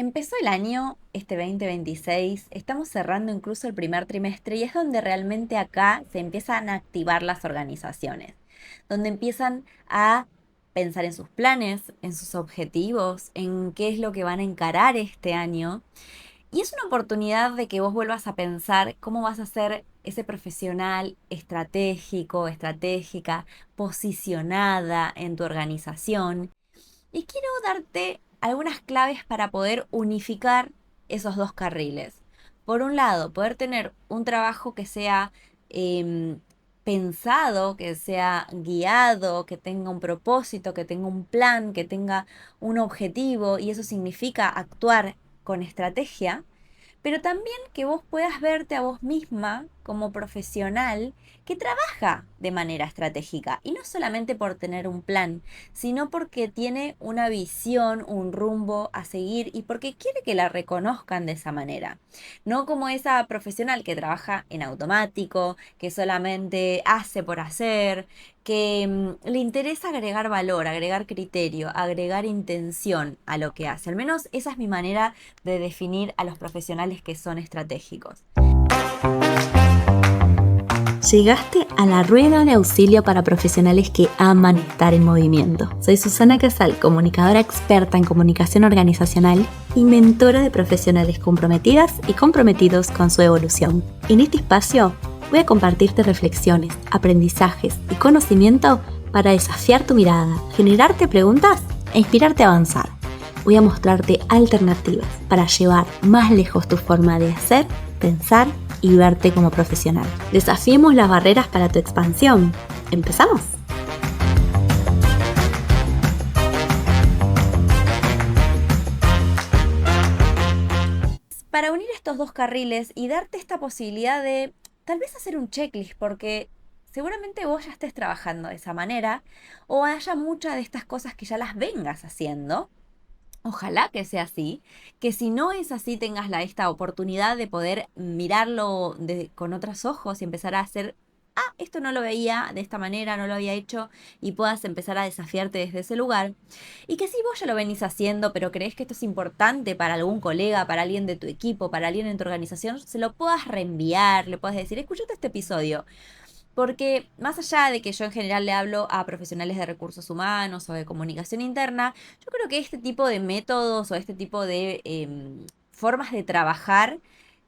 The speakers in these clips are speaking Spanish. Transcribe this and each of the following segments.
Empezó el año, este 2026, estamos cerrando incluso el primer trimestre y es donde realmente acá se empiezan a activar las organizaciones, donde empiezan a pensar en sus planes, en sus objetivos, en qué es lo que van a encarar este año. Y es una oportunidad de que vos vuelvas a pensar cómo vas a ser ese profesional estratégico, estratégica, posicionada en tu organización. Y quiero darte algunas claves para poder unificar esos dos carriles. Por un lado, poder tener un trabajo que sea pensado, que sea guiado, que tenga un propósito, que tenga un plan, que tenga un objetivo, y eso significa actuar con estrategia, pero también que vos puedas verte a vos misma como profesional que trabaja de manera estratégica y no solamente por tener un plan, sino porque tiene una visión, un rumbo a seguir y porque quiere que la reconozcan de esa manera. No como esa profesional que trabaja en automático, que solamente hace por hacer, que le interesa agregar valor, agregar criterio, agregar intención a lo que hace. Al menos esa es mi manera de definir a los profesionales que son estratégicos. Llegaste a la rueda de auxilio para profesionales que aman estar en movimiento. Soy Susana Casal, comunicadora experta en comunicación organizacional y mentora de profesionales comprometidas y comprometidos con su evolución. En este espacio voy a compartirte reflexiones, aprendizajes y conocimiento para desafiar tu mirada, generarte preguntas e inspirarte a avanzar. Voy a mostrarte alternativas para llevar más lejos tu forma de hacer, pensar y verte como profesional. Desafiemos las barreras para tu expansión. ¿Empezamos? Para unir estos dos carriles y darte esta posibilidad de tal vez hacer un checklist, porque seguramente vos ya estés trabajando de esa manera o haya muchas de estas cosas que ya las vengas haciendo. Ojalá que sea así, que si no es así tengas esta oportunidad de poder mirarlo con otros ojos y empezar a hacer, esto no lo veía de esta manera, no lo había hecho, y puedas empezar a desafiarte desde ese lugar. Y que si vos ya lo venís haciendo, pero crees que esto es importante para algún colega, para alguien de tu equipo, para alguien en tu organización, se lo puedas reenviar, le puedas decir, escúchate este episodio. Porque más allá de que yo en general le hablo a profesionales de recursos humanos o de comunicación interna, yo creo que este tipo de métodos o este tipo de formas de trabajar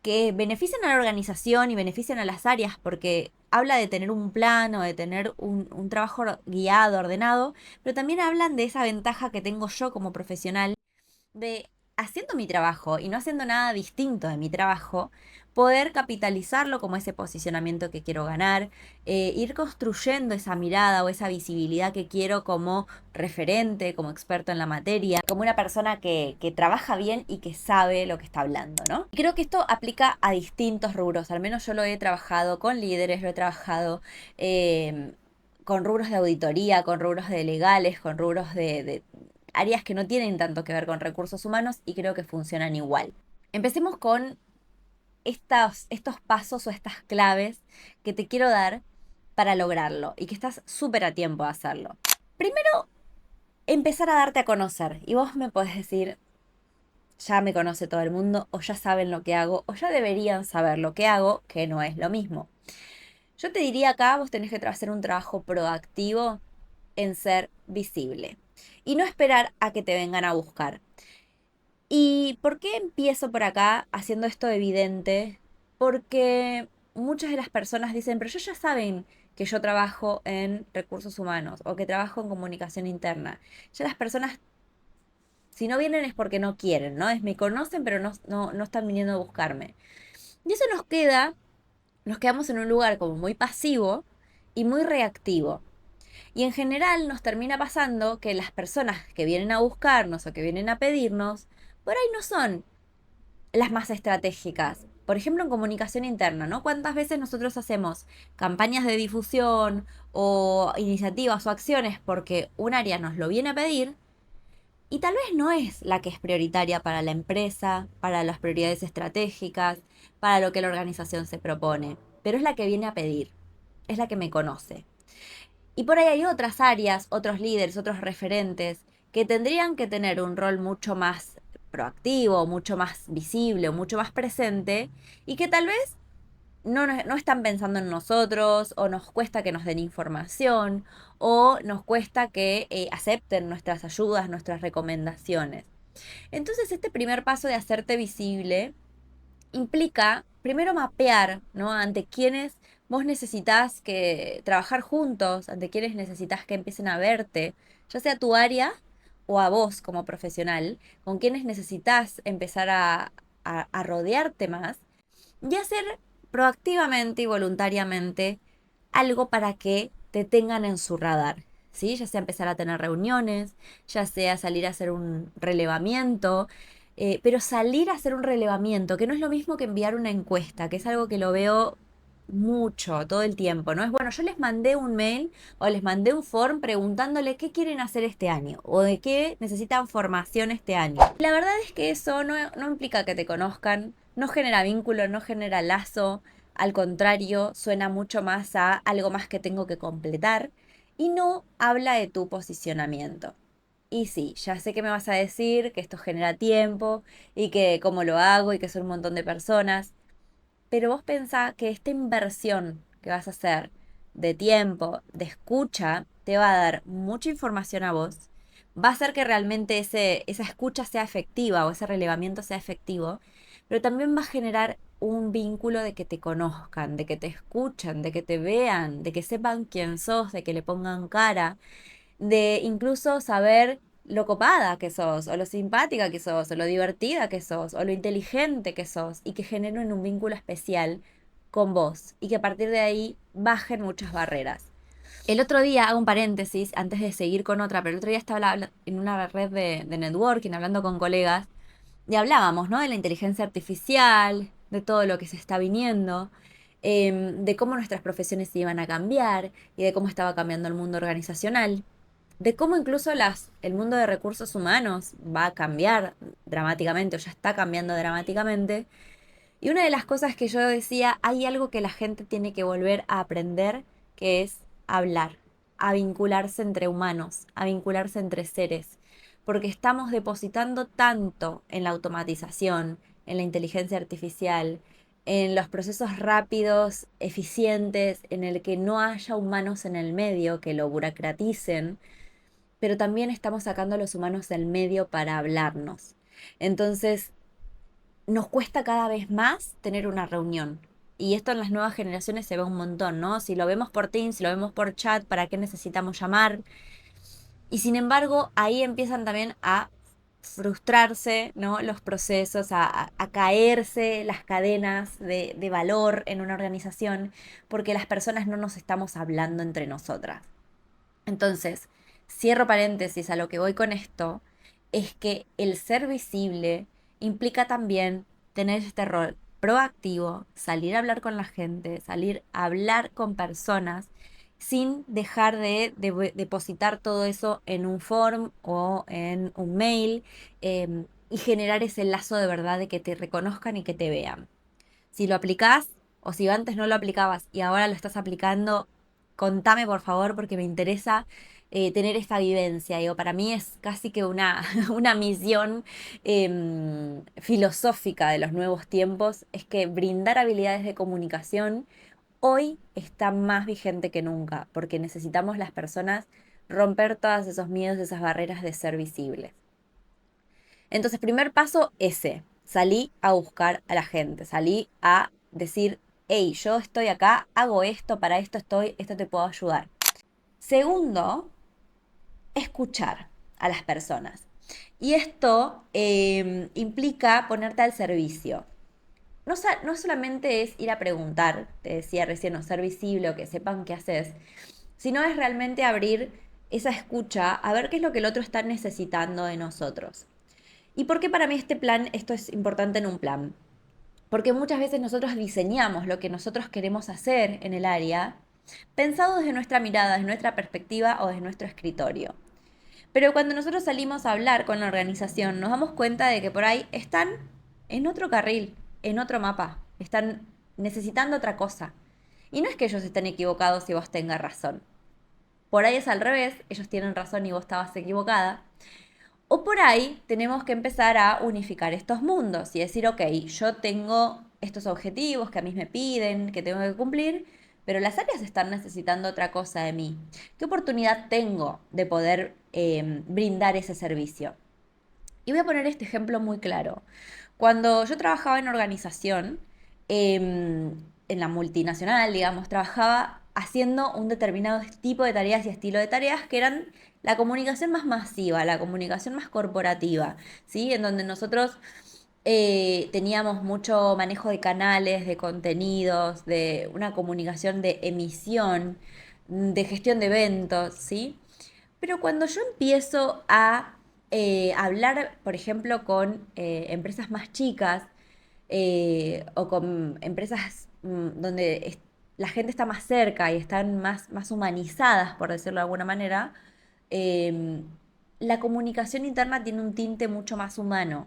que benefician a la organización y benefician a las áreas, porque habla de tener un plan o de tener un trabajo guiado, ordenado, pero también hablan de esa ventaja que tengo yo como profesional de, haciendo mi trabajo y no haciendo nada distinto de mi trabajo, poder capitalizarlo como ese posicionamiento que quiero ganar, ir construyendo esa mirada o esa visibilidad que quiero como referente, como experto en la materia, como una persona que trabaja bien y que sabe lo que está hablando, ¿no? Y creo que esto aplica a distintos rubros, al menos yo lo he trabajado con líderes, lo he trabajado con rubros de auditoría, con rubros de legales, con rubros de áreas que no tienen tanto que ver con recursos humanos y creo que funcionan igual. Empecemos con estos pasos o estas claves que te quiero dar para lograrlo y que estás súper a tiempo de hacerlo. Primero, empezar a darte a conocer. Y vos me podés decir, ya me conoce todo el mundo, o ya saben lo que hago, o ya deberían saber lo que hago, que no es lo mismo. Yo te diría acá, vos tenés que hacer un trabajo proactivo en ser visible y no esperar a que te vengan a buscar. ¿Y por qué empiezo por acá haciendo esto evidente? Porque muchas de las personas dicen, pero ellos ya saben que yo trabajo en recursos humanos o que trabajo en comunicación interna. Ya las personas, si no vienen es porque no quieren, ¿no? Es me conocen, pero no están viniendo a buscarme. Y eso nos quedamos en un lugar como muy pasivo y muy reactivo. Y en general nos termina pasando que las personas que vienen a buscarnos o que vienen a pedirnos, por ahí no son las más estratégicas. Por ejemplo, en comunicación interna, ¿no? ¿Cuántas veces nosotros hacemos campañas de difusión o iniciativas o acciones porque un área nos lo viene a pedir y tal vez no es la que es prioritaria para la empresa, para las prioridades estratégicas, para lo que la organización se propone, pero es la que viene a pedir, es la que me conoce. Y por ahí hay otras áreas, otros líderes, otros referentes que tendrían que tener un rol mucho más proactivo, mucho más visible o mucho más presente y que tal vez no están pensando en nosotros o nos cuesta que nos den información o nos cuesta que acepten nuestras ayudas, nuestras recomendaciones. Entonces este primer paso de hacerte visible implica primero mapear, ¿no? Ante quienes vos necesitas que trabajar juntos, ante quienes necesitas que empiecen a verte, ya sea tu área o a vos como profesional, con quienes necesitas empezar a rodearte más y hacer proactivamente y voluntariamente algo para que te tengan en su radar. ¿Sí? Ya sea empezar a tener reuniones, ya sea salir a hacer un relevamiento, pero salir a hacer un relevamiento, que no es lo mismo que enviar una encuesta, que es algo que lo veo mucho, todo el tiempo, ¿no? Es bueno, yo les mandé un mail o les mandé un form preguntándole qué quieren hacer este año o de qué necesitan formación este año. La verdad es que eso no implica que te conozcan, no genera vínculo, no genera lazo, al contrario, suena mucho más a algo más que tengo que completar y no habla de tu posicionamiento. Y sí, ya sé que me vas a decir que esto genera tiempo y que cómo lo hago y que son un montón de personas, pero vos pensá que esta inversión que vas a hacer de tiempo, de escucha, te va a dar mucha información a vos, va a hacer que realmente esa escucha sea efectiva o ese relevamiento sea efectivo, pero también va a generar un vínculo de que te conozcan, de que te escuchan, de que te vean, de que sepan quién sos, de que le pongan cara, de incluso saber lo copada que sos, o lo simpática que sos, o lo divertida que sos, o lo inteligente que sos, y que generen un vínculo especial con vos, y que a partir de ahí bajen muchas barreras. El otro día, hago un paréntesis antes de seguir con otra, pero el otro día estaba en una red de networking hablando con colegas y hablábamos, ¿no? De la inteligencia artificial, de todo lo que se está viniendo, de cómo nuestras profesiones se iban a cambiar y de cómo estaba cambiando el mundo organizacional, de cómo incluso el mundo de recursos humanos va a cambiar dramáticamente o ya está cambiando dramáticamente. Y una de las cosas que yo decía, hay algo que la gente tiene que volver a aprender, que es hablar, a vincularse entre humanos, a vincularse entre seres, porque estamos depositando tanto en la automatización, en la inteligencia artificial, en los procesos rápidos, eficientes, en el que no haya humanos en el medio que lo burocraticen, pero también estamos sacando a los humanos del medio para hablarnos. Entonces, nos cuesta cada vez más tener una reunión. Y esto en las nuevas generaciones se ve un montón, ¿no? Si lo vemos por Teams, si lo vemos por chat, ¿para qué necesitamos llamar? Y sin embargo, ahí empiezan también a frustrarse, ¿no? Los procesos, a caerse las cadenas de valor en una organización, porque las personas no nos estamos hablando entre nosotras. Entonces, cierro paréntesis a lo que voy con esto, es que el ser visible implica también tener este rol proactivo, salir a hablar con la gente, salir a hablar con personas sin dejar de depositar todo eso en un form o en un mail, y generar ese lazo de verdad de que te reconozcan y que te vean. Si lo aplicás o si antes no lo aplicabas y ahora lo estás aplicando, contame por favor porque me interesa tener esta vivencia. Digo, para mí es casi que una, una misión filosófica de los nuevos tiempos, es que brindar habilidades de comunicación hoy está más vigente que nunca, porque necesitamos las personas romper todos esos miedos, esas barreras de ser visibles. Entonces, primer paso, ese. Salí a buscar a la gente, salí a decir, hey, yo estoy acá, hago esto, para esto estoy, esto te puedo ayudar. Segundo, escuchar a las personas. Y esto implica ponerte al servicio. No solamente es ir a preguntar, te decía recién, o ser visible o que sepan qué haces, sino es realmente abrir esa escucha a ver qué es lo que el otro está necesitando de nosotros. ¿Y por qué para mí esto es importante en un plan? Porque muchas veces nosotros diseñamos lo que nosotros queremos hacer en el área pensado desde nuestra mirada, desde nuestra perspectiva o desde nuestro escritorio. Pero cuando nosotros salimos a hablar con la organización, nos damos cuenta de que por ahí están en otro carril, en otro mapa, están necesitando otra cosa. Y no es que ellos estén equivocados y vos tengas razón. Por ahí es al revés, ellos tienen razón y vos estabas equivocada. O por ahí tenemos que empezar a unificar estos mundos y decir, ok, yo tengo estos objetivos que a mí me piden, que tengo que cumplir, pero las áreas están necesitando otra cosa de mí. ¿Qué oportunidad tengo de poder brindar ese servicio? Y voy a poner este ejemplo muy claro. Cuando yo trabajaba en organización, en la multinacional, digamos, trabajaba haciendo un determinado tipo de tareas y estilo de tareas que eran la comunicación más masiva, la comunicación más corporativa, ¿sí? En donde nosotros teníamos mucho manejo de canales, de contenidos, de una comunicación de emisión, de gestión de eventos, ¿sí? Pero cuando yo empiezo a hablar, por ejemplo, con empresas más chicas o con empresas donde la gente está más cerca y están más humanizadas, por decirlo de alguna manera, em, la comunicación interna tiene un tinte mucho más humano.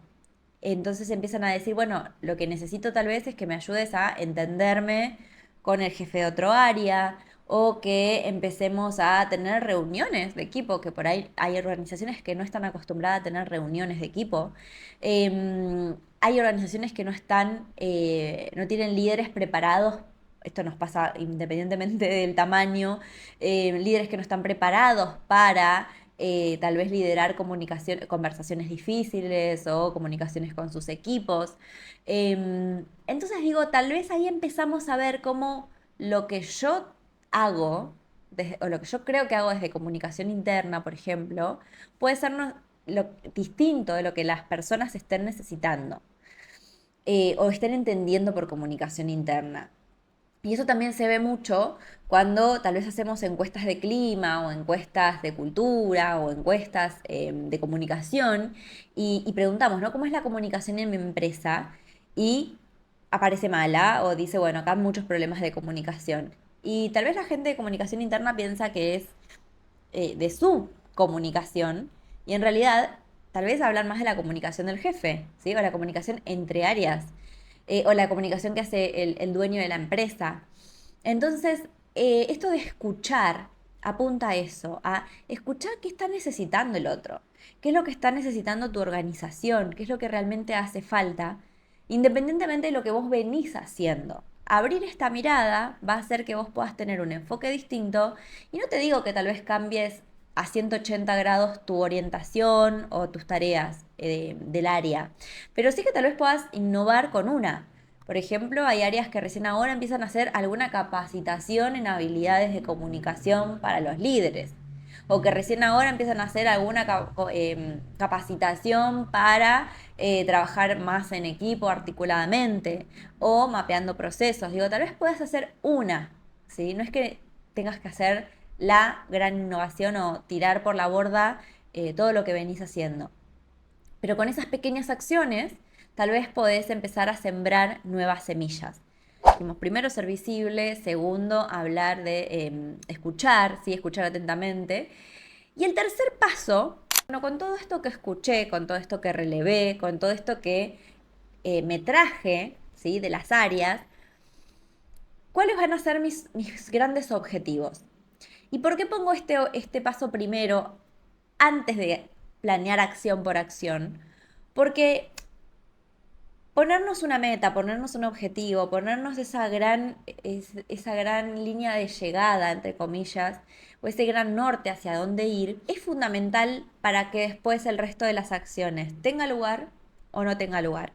Entonces empiezan a decir, bueno, lo que necesito tal vez es que me ayudes a entenderme con el jefe de otro área o que empecemos a tener reuniones de equipo, que por ahí hay organizaciones que no están acostumbradas a tener reuniones de equipo. Hay organizaciones que no están, no tienen líderes preparados. Esto nos pasa independientemente del tamaño, líderes que no están preparados para tal vez liderar conversaciones difíciles o comunicaciones con sus equipos. Entonces digo, tal vez ahí empezamos a ver cómo lo que yo hago, o lo que yo creo que hago desde comunicación interna, por ejemplo, puede ser distinto de lo que las personas estén necesitando o estén entendiendo por comunicación interna. Y eso también se ve mucho cuando tal vez hacemos encuestas de clima o encuestas de cultura o encuestas de comunicación y preguntamos, ¿no? ¿Cómo es la comunicación en mi empresa? Y aparece mala o dice, bueno, acá hay muchos problemas de comunicación. Y tal vez la gente de comunicación interna piensa que es de su comunicación y en realidad tal vez hablan más de la comunicación del jefe, ¿sí? O la comunicación entre áreas, o la comunicación que hace el dueño de la empresa. Entonces, esto de escuchar apunta a eso, a escuchar qué está necesitando el otro, qué es lo que está necesitando tu organización, qué es lo que realmente hace falta, independientemente de lo que vos venís haciendo. Abrir esta mirada va a hacer que vos puedas tener un enfoque distinto y no te digo que tal vez cambies a 180 grados tu orientación o tus tareas del área, pero sí que tal vez puedas innovar con una. Por ejemplo, hay áreas que recién ahora empiezan a hacer alguna capacitación en habilidades de comunicación para los líderes. O que recién ahora empiezan a hacer alguna capacitación para trabajar más en equipo, articuladamente, o mapeando procesos. Digo, tal vez puedas hacer una, ¿sí? No es que tengas que hacer la gran innovación o tirar por la borda todo lo que venís haciendo. Pero con esas pequeñas acciones, tal vez podés empezar a sembrar nuevas semillas. Dijimos, primero ser visible, segundo hablar de escuchar, ¿sí? Escuchar atentamente. Y el tercer paso, bueno, con todo esto que escuché, con todo esto que relevé, con todo esto que me traje, ¿sí? De las áreas, ¿cuáles van a ser mis grandes objetivos? ¿Y por qué pongo este paso primero antes de planear acción por acción? Porque ponernos una meta, ponernos un objetivo, ponernos esa gran línea de llegada, entre comillas, o ese gran norte hacia dónde ir, es fundamental para que después el resto de las acciones tenga lugar o no tenga lugar.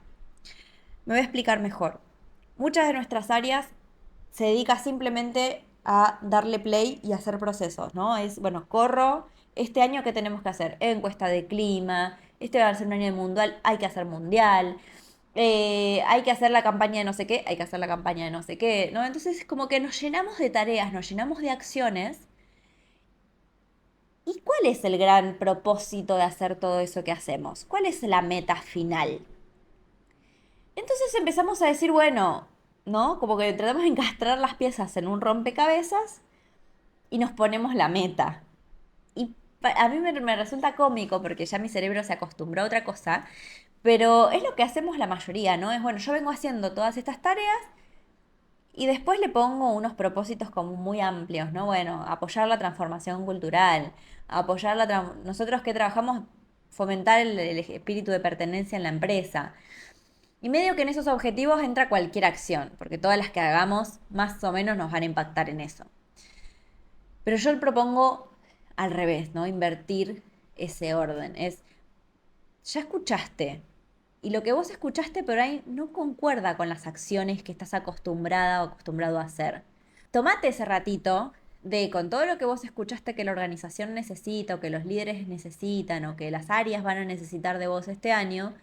Me voy a explicar mejor. Muchas de nuestras áreas se dedica simplemente a darle play y hacer procesos, ¿no? Es, bueno, corro, este año ¿qué tenemos que hacer? Encuesta de clima, este va a ser un año de mundial, hay que hacer mundial, hay que hacer la campaña de no sé qué, hay que hacer la campaña de no sé qué, ¿no? Entonces como que nos llenamos de tareas, nos llenamos de acciones. ¿Y cuál es el gran propósito de hacer todo eso que hacemos? ¿Cuál es la meta final? Entonces empezamos a decir, bueno, ¿no? Como que tratamos de encastrar las piezas en un rompecabezas y nos ponemos la meta. Y a mí me resulta cómico porque ya mi cerebro se acostumbró a otra cosa, pero es lo que hacemos la mayoría, ¿no? Es bueno, yo vengo haciendo todas estas tareas y después le pongo unos propósitos como muy amplios, ¿no? Bueno, apoyar la transformación cultural, nosotros que trabajamos fomentar el espíritu de pertenencia en la empresa. Y medio que en esos objetivos entra cualquier acción, porque todas las que hagamos más o menos nos van a impactar en eso. Pero yo le propongo al revés, ¿no? Invertir ese orden. Ya escuchaste. Y lo que vos escuchaste por ahí no concuerda con las acciones que estás acostumbrada o acostumbrado a hacer. Tomate ese ratito con todo lo que vos escuchaste que la organización necesita o que los líderes necesitan o que las áreas van a necesitar de vos este año.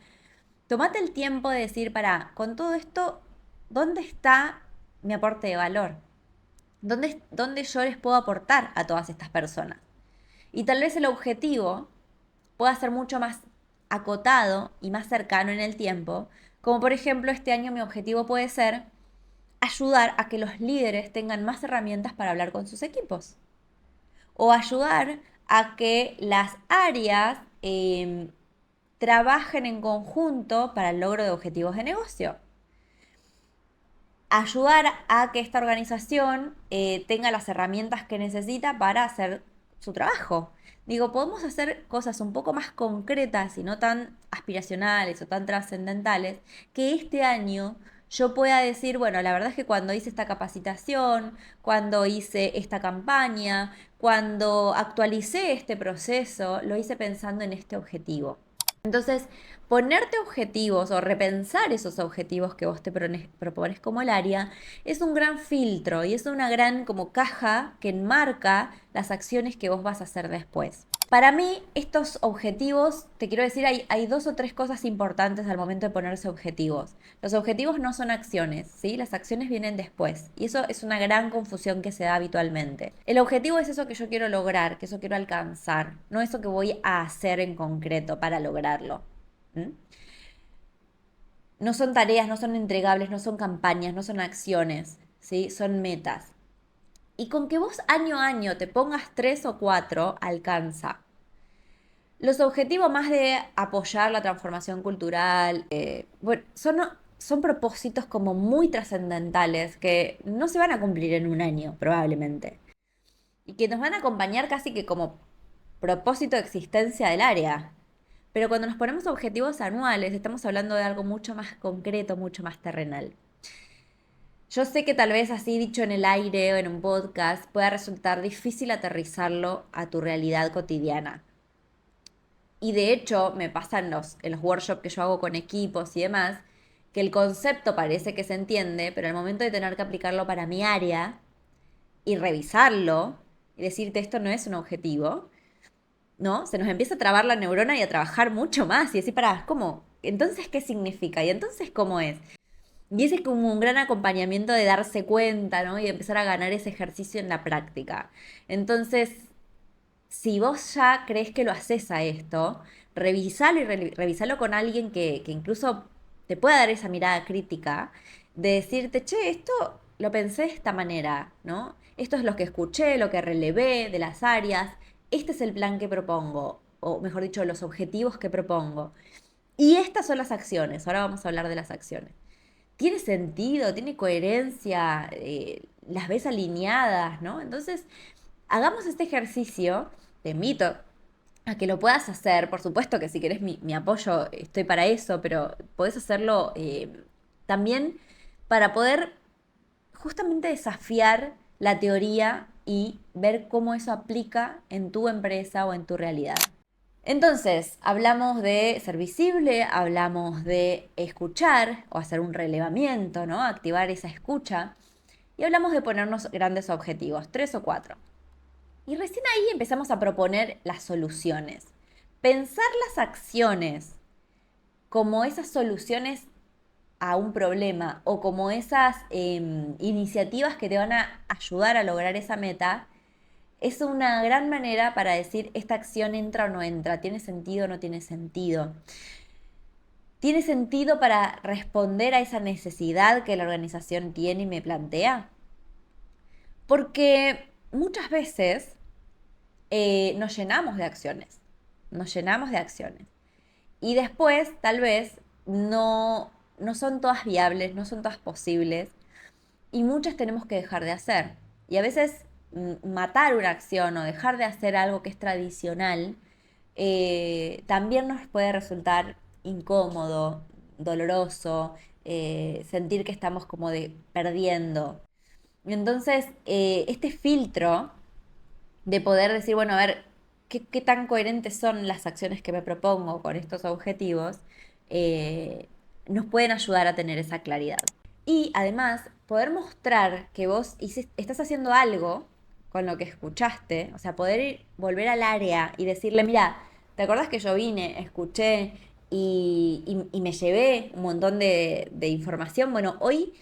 Tomate el tiempo de decir, con todo esto, ¿dónde está mi aporte de valor? ¿Dónde yo les puedo aportar a todas estas personas? Y tal vez el objetivo pueda ser mucho más acotado y más cercano en el tiempo, como por ejemplo este año mi objetivo puede ser ayudar a que los líderes tengan más herramientas para hablar con sus equipos o ayudar a que las áreas trabajen en conjunto para el logro de objetivos de negocio. Ayudar a que esta organización tenga las herramientas que necesita para hacer su trabajo. Digo, podemos hacer cosas un poco más concretas y no tan aspiracionales o tan trascendentales, que este año yo pueda decir, bueno, la verdad es que cuando hice esta capacitación, cuando hice esta campaña, cuando actualicé este proceso, lo hice pensando en este objetivo. Entonces, ponerte objetivos o repensar esos objetivos que vos te propones como el área es un gran filtro y es una gran como caja que enmarca las acciones que vos vas a hacer después. Para mí, estos objetivos, te quiero decir, hay dos o tres cosas importantes al momento de ponerse objetivos. Los objetivos no son acciones, ¿sí? Las acciones vienen después. Y eso es una gran confusión que se da habitualmente. El objetivo es eso que yo quiero lograr, que eso quiero alcanzar, no eso que voy a hacer en concreto para lograrlo. ¿Mm? No son tareas, no son entregables, no son campañas, no son acciones, ¿sí? Son metas. Y con que vos año a año te pongas 3 o 4, alcanza. Los objetivos más de apoyar la transformación cultural, bueno, son propósitos como muy trascendentales que no se van a cumplir en un año, probablemente. Y que nos van a acompañar casi que como propósito de existencia del área. Pero cuando nos ponemos objetivos anuales, estamos hablando de algo mucho más concreto, mucho más terrenal. Yo sé que tal vez así dicho en el aire o en un podcast pueda resultar difícil aterrizarlo a tu realidad cotidiana. Y de hecho me pasa en los workshops que yo hago con equipos y demás, que el concepto parece que se entiende, pero al momento de tener que aplicarlo para mi área y revisarlo y decirte esto no es un objetivo, ¿no? Se nos empieza a trabar la neurona y a trabajar mucho más y decir, ¿cómo? Entonces, ¿qué significa? Y entonces, ¿cómo es? Y ese es como un gran acompañamiento de darse cuenta, ¿no? Y empezar a ganar ese ejercicio en la práctica. Entonces, si vos ya crees que lo haces a esto, revisalo y revisalo con alguien que incluso te pueda dar esa mirada crítica de decirte, che, esto lo pensé de esta manera, ¿no? Esto es lo que escuché, lo que relevé de las áreas, este es el plan que propongo, o mejor dicho, los objetivos que propongo. Y estas son las acciones, ahora vamos a hablar de las acciones. ¿Tiene sentido? ¿Tiene coherencia? ¿Las ves alineadas? ¿No? Entonces, hagamos este ejercicio, te invito a que lo puedas hacer, por supuesto que si querés mi apoyo, estoy para eso, pero podés hacerlo también para poder justamente desafiar la teoría y ver cómo eso aplica en tu empresa o en tu realidad. Entonces, hablamos de ser visible, hablamos de escuchar o hacer un relevamiento, ¿no? Activar esa escucha. Y hablamos de ponernos grandes objetivos, 3 o 4. Y recién ahí empezamos a proponer las soluciones. Pensar las acciones como esas soluciones a un problema o como esas iniciativas que te van a ayudar a lograr esa meta, es una gran manera para decir esta acción entra o no entra, tiene sentido o no tiene sentido. ¿Tiene sentido para responder a esa necesidad que la organización tiene y me plantea? Porque muchas veces nos llenamos de acciones, nos llenamos de acciones. Y después, tal vez, no son todas viables, no son todas posibles, y muchas tenemos que dejar de hacer. Y a veces matar una acción o dejar de hacer algo que es tradicional también nos puede resultar incómodo, doloroso, sentir que estamos como perdiendo. Entonces, este filtro de poder decir, bueno, a ver, qué tan coherentes son las acciones que me propongo con estos objetivos, eh, nos pueden ayudar a tener esa claridad. Y además, poder mostrar que vos estás haciendo algo con lo que escuchaste, o sea, poder volver al área y decirle, mira, ¿te acordás que yo vine, escuché y me llevé un montón de información? Bueno, hoy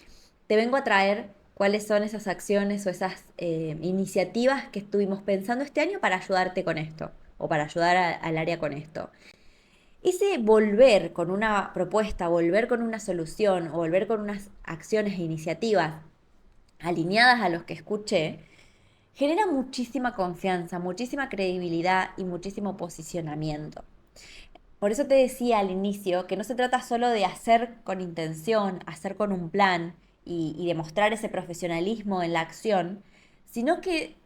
te vengo a traer cuáles son esas acciones o esas iniciativas que estuvimos pensando este año para ayudarte con esto o para ayudar al área con esto. Ese volver con una propuesta, volver con una solución o volver con unas acciones e iniciativas alineadas a los que escuché, genera muchísima confianza, muchísima credibilidad y muchísimo posicionamiento. Por eso te decía al inicio que no se trata solo de hacer con intención, hacer con un plan y demostrar ese profesionalismo en la acción, sino que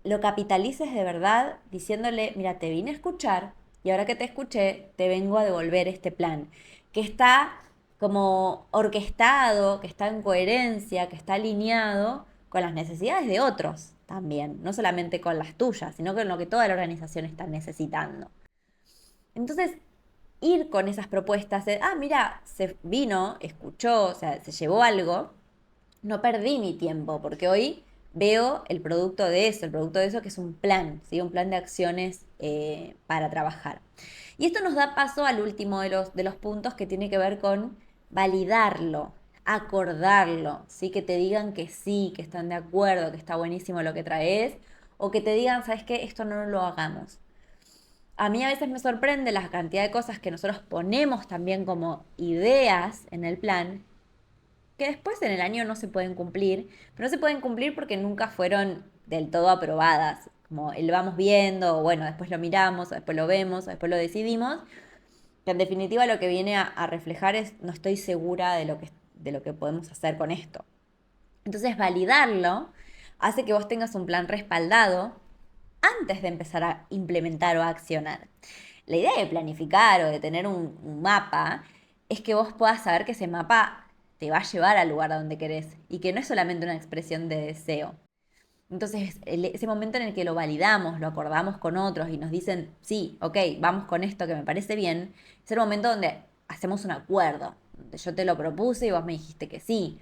lo capitalices de verdad diciéndole, mira, te vine a escuchar y ahora que te escuché, te vengo a devolver este plan, que está como orquestado, que está en coherencia, que está alineado con las necesidades de otros también, no solamente con las tuyas, sino con lo que toda la organización está necesitando. Entonces, ir con esas propuestas de, mira, se vino, escuchó, o sea, se llevó algo, no perdí mi tiempo, porque hoy veo el producto de eso que es un plan, ¿sí? Un plan de acciones para trabajar. Y esto nos da paso al último de los puntos que tiene que ver con validarlo, acordarlo, ¿sí? Que te digan que sí, que están de acuerdo, que está buenísimo lo que traes, o que te digan, ¿sabes qué? Esto no lo hagamos. A mí a veces me sorprende la cantidad de cosas que nosotros ponemos también como ideas en el plan, que después en el año no se pueden cumplir, pero no se pueden cumplir porque nunca fueron del todo aprobadas. Como el vamos viendo, o bueno, después lo miramos, o después lo vemos, o después lo decidimos. Que en definitiva lo que viene a reflejar es no estoy segura de lo que podemos hacer con esto. Entonces validarlo hace que vos tengas un plan respaldado antes de empezar a implementar o a accionar. La idea de planificar o de tener un mapa es que vos puedas saber que ese mapa te va a llevar al lugar a donde querés y que no es solamente una expresión de deseo. Entonces, ese momento en el que lo validamos, lo acordamos con otros y nos dicen, sí, ok, vamos con esto que me parece bien, es el momento donde hacemos un acuerdo, donde yo te lo propuse y vos me dijiste que sí.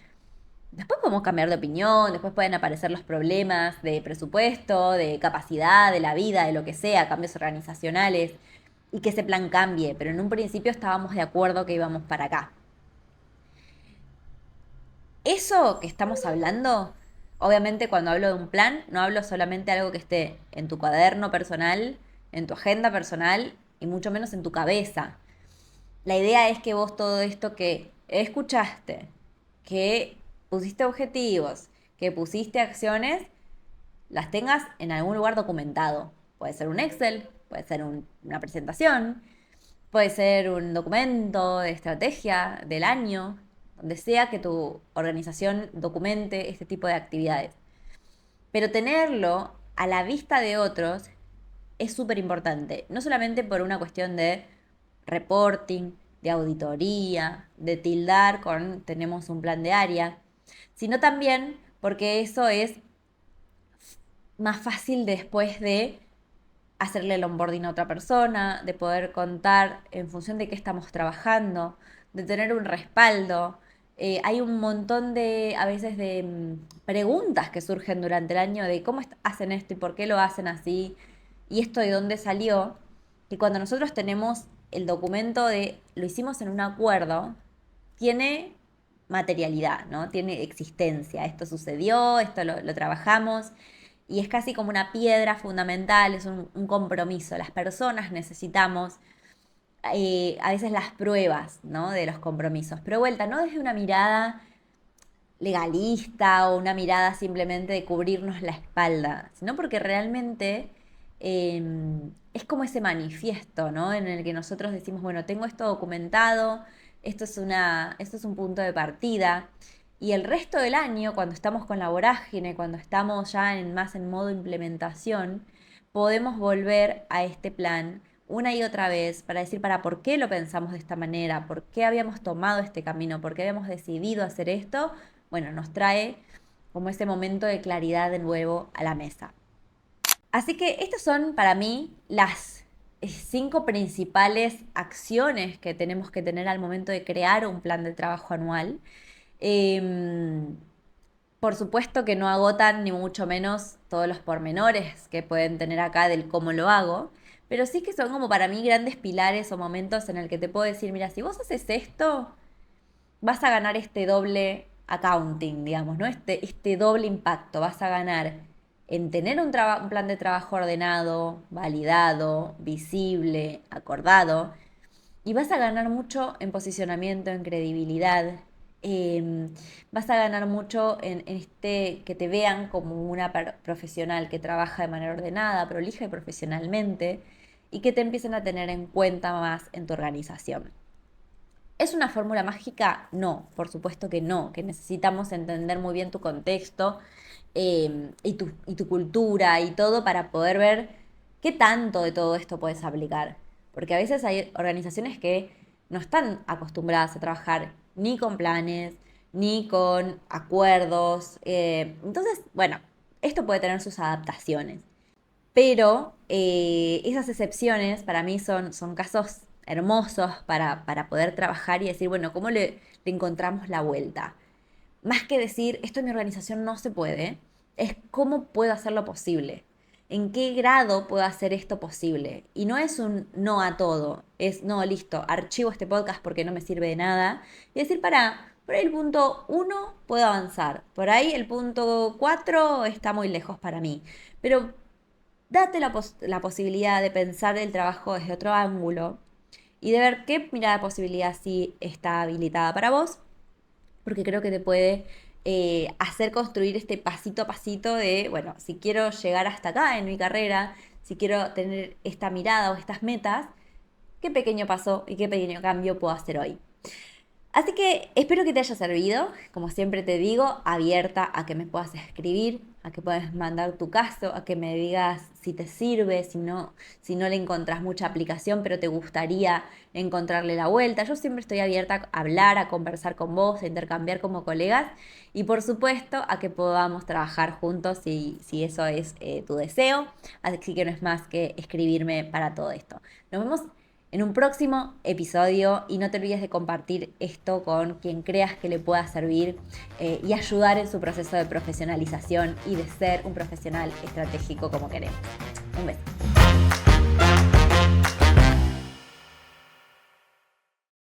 Después podemos cambiar de opinión, después pueden aparecer los problemas de presupuesto, de capacidad, de la vida, de lo que sea, cambios organizacionales, y que ese plan cambie, pero en un principio estábamos de acuerdo que íbamos para acá. Eso que estamos hablando, obviamente cuando hablo de un plan, no hablo solamente de algo que esté en tu cuaderno personal, en tu agenda personal y mucho menos en tu cabeza. La idea es que vos todo esto que escuchaste, que pusiste objetivos, que pusiste acciones, las tengas en algún lugar documentado. Puede ser un Excel, puede ser una presentación, puede ser un documento de estrategia del año, donde sea que tu organización documente este tipo de actividades. Pero tenerlo a la vista de otros es súper importante, no solamente por una cuestión de reporting, de auditoría, de tildar con tenemos un plan de área, sino también porque eso es más fácil después de hacerle el onboarding a otra persona, de poder contar en función de qué estamos trabajando, de tener un respaldo. Hay un montón a veces de preguntas que surgen durante el año de cómo hacen esto y por qué lo hacen así y esto de dónde salió, que cuando nosotros tenemos el documento de lo hicimos en un acuerdo, tiene materialidad, ¿no? Tiene existencia. Esto sucedió, esto lo trabajamos y es casi como una piedra fundamental, es un compromiso. Las personas necesitamos a veces las pruebas, ¿no? De los compromisos, pero vuelta, no desde una mirada legalista o una mirada simplemente de cubrirnos la espalda, sino porque realmente es como ese manifiesto, ¿no? En el que nosotros decimos, bueno, tengo esto documentado, esto es un punto de partida. Y el resto del año, cuando estamos con la vorágine, cuando estamos ya más en modo implementación, podemos volver a este plan una y otra vez para decir para por qué lo pensamos de esta manera, por qué habíamos tomado este camino, por qué habíamos decidido hacer esto, bueno, nos trae como ese momento de claridad de nuevo a la mesa. Así que estas son para mí las 5 principales acciones que tenemos que tener al momento de crear un plan de trabajo anual. Por supuesto que no agotan ni mucho menos todos los pormenores que pueden tener acá del cómo lo hago, pero sí que son como para mí grandes pilares o momentos en el que te puedo decir, mira, si vos haces esto, vas a ganar este doble accounting, digamos, ¿no? Este doble impacto. Vas a ganar en tener un plan de trabajo ordenado, validado, visible, acordado, y vas a ganar mucho en posicionamiento, en credibilidad. Vas a ganar mucho en que te vean como una profesional que trabaja de manera ordenada, prolija y profesionalmente, y que te empiecen a tener en cuenta más en tu organización. ¿Es una fórmula mágica? No, por supuesto que no, que necesitamos entender muy bien tu contexto y tu cultura y todo para poder ver qué tanto de todo esto puedes aplicar. Porque a veces hay organizaciones que no están acostumbradas a trabajar ni con planes, ni con acuerdos. Entonces, bueno, esto puede tener sus adaptaciones. Pero esas excepciones para mí son casos hermosos para poder trabajar y decir, bueno, ¿cómo le encontramos la vuelta? Más que decir, esto en mi organización no se puede, es cómo puedo hacerlo posible. ¿En qué grado puedo hacer esto posible? Y no es un no a todo, es no, listo, archivo este podcast porque no me sirve de nada. Y decir, por ahí el punto 1 puedo avanzar, por ahí el punto 4 está muy lejos para mí. Pero date la posibilidad de pensar el trabajo desde otro ángulo y de ver qué mirada de posibilidad sí está habilitada para vos, porque creo que te puede hacer construir este pasito a pasito de, bueno, si quiero llegar hasta acá en mi carrera, si quiero tener esta mirada o estas metas, qué pequeño paso y qué pequeño cambio puedo hacer hoy. Así que espero que te haya servido, como siempre te digo, abierta a que me puedas escribir, a que puedas mandar tu caso, a que me digas si te sirve, si no le encontrás mucha aplicación, pero te gustaría encontrarle la vuelta. Yo siempre estoy abierta a hablar, a conversar con vos, a intercambiar como colegas y por supuesto a que podamos trabajar juntos si eso es tu deseo. Así que no es más que escribirme para todo esto. Nos vemos en un próximo episodio y no te olvides de compartir esto con quien creas que le pueda servir y ayudar en su proceso de profesionalización y de ser un profesional estratégico como queremos. Un beso.